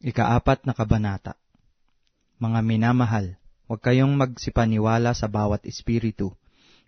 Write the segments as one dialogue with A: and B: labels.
A: Ikaapat na kabanata. Mga minamahal, huwag kayong magsipaniwala sa bawat espiritu,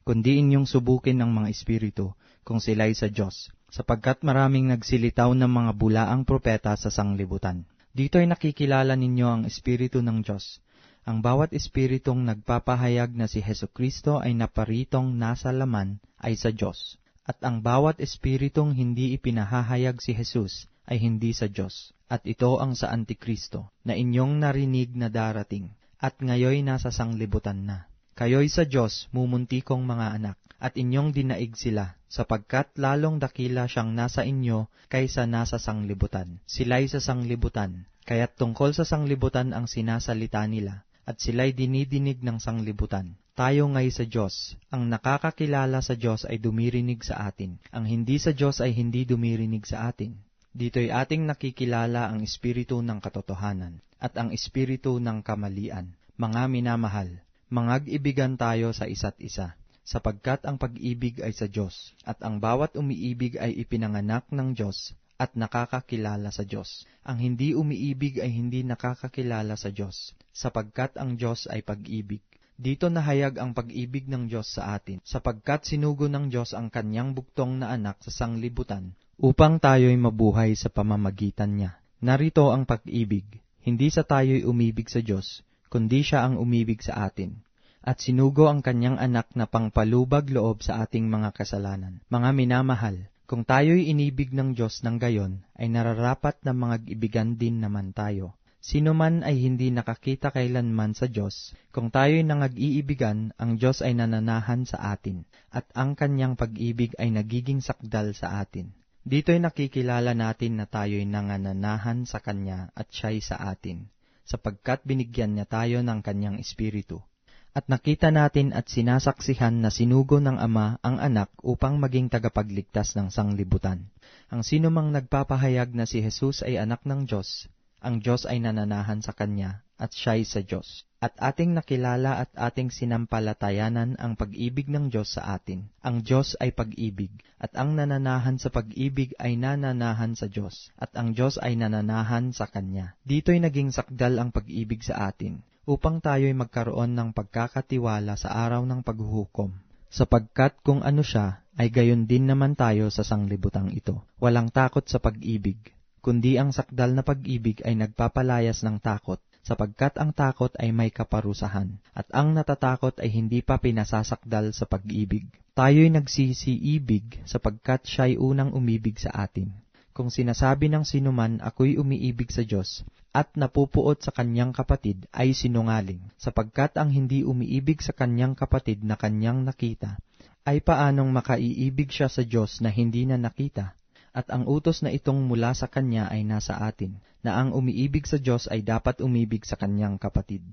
A: kundi inyong subukin ang mga espiritu kung sila'y sa Diyos, sapagkat maraming nagsilitaw ng mga bulaang propeta sa sanglibutan. Dito'y nakikilala ninyo ang espiritu ng Diyos. Ang bawat espiritong nagpapahayag na si Hesukristo ay naparitong nasa laman ay sa Diyos, at ang bawat espiritong hindi ipinahahayag si Jesus ay hindi sa Diyos. At ito ang sa Antikristo, na inyong narinig na darating, at ngayoy nasa sanglibutan na. Kayo'y sa Diyos, mumuntikong mga anak, at inyong dinaig sila, sapagkat lalong dakila siyang nasa inyo kaysa nasa sanglibutan. Sila'y sa sanglibutan, kaya't tungkol sa sanglibutan ang sinasalita nila, at sila'y dinidinig ng sanglibutan. Tayo ngay sa Diyos, ang nakakakilala sa Diyos ay dumirinig sa atin, ang hindi sa Diyos ay hindi dumirinig sa atin. Dito'y ating nakikilala ang espiritu ng katotohanan at ang espiritu ng kamalian. Mga minamahal, mangag-ibigan tayo sa isa't isa, sapagkat ang pag-ibig ay sa Diyos, at ang bawat umiibig ay ipinanganak ng Diyos at nakakakilala sa Diyos. Ang hindi umiibig ay hindi nakakakilala sa Diyos, sapagkat ang Diyos ay pag-ibig. Dito nahayag ang pag-ibig ng Diyos sa atin, sapagkat sinugo ng Diyos ang kanyang buktong na anak sa sanglibutan, upang tayo'y mabuhay sa pamamagitan niya. Narito ang pag-ibig, hindi sa tayo'y umibig sa Diyos, kundi siya ang umibig sa atin, at sinugo ang kanyang anak na pangpalubag loob sa ating mga kasalanan. Mga minamahal, kung tayo'y inibig ng Diyos ng gayon, ay nararapat na mangag-ibigan din naman tayo. Sino man ay hindi nakakita kailanman sa Diyos, kung tayo'y nangag-iibigan, ang Diyos ay nananahan sa atin, at ang kanyang pag-ibig ay nagiging sakdal sa atin. Dito'y nakikilala natin na tayo'y nangananahan sa Kanya at Siya'y sa atin, sapagkat binigyan niya tayo ng Kanyang Espiritu. At nakita natin at sinasaksihan na sinugo ng Ama ang Anak upang maging tagapagligtas ng sanglibutan. Ang sino mang nagpapahayag na si Jesus ay anak ng Diyos, ang Diyos ay nananahan sa Kanya at Siya'y sa Diyos. At ating nakilala at ating sinampalatayanan ang pag-ibig ng Diyos sa atin. Ang Diyos ay pag-ibig, at ang nananahan sa pag-ibig ay nananahan sa Diyos, at ang Diyos ay nananahan sa Kanya. Dito'y naging sakdal ang pag-ibig sa atin, upang tayo'y magkaroon ng pagkakatiwala sa araw ng paghuhukom. Sapagkat kung ano siya, ay gayon din naman tayo sa sanglibutang ito. Walang takot sa pag-ibig, kundi ang sakdal na pag-ibig ay nagpapalayas ng takot, sapagkat ang takot ay may kaparusahan, at ang natatakot ay hindi pa pinasasakdal sa pag-ibig. Tayo'y nagsisiibig sapagkat siya'y unang umibig sa atin. Kung sinasabi ng sinuman, ako'y umiibig sa Diyos, at napupuot sa kanyang kapatid, ay sinungaling, sapagkat ang hindi umiibig sa kanyang kapatid na kanyang nakita, ay paanong makaiibig siya sa Diyos na hindi na nakita? At ang utos na itong mula sa Kanya ay nasa atin, na ang umiibig sa Diyos ay dapat umibig sa kanyang kapatid.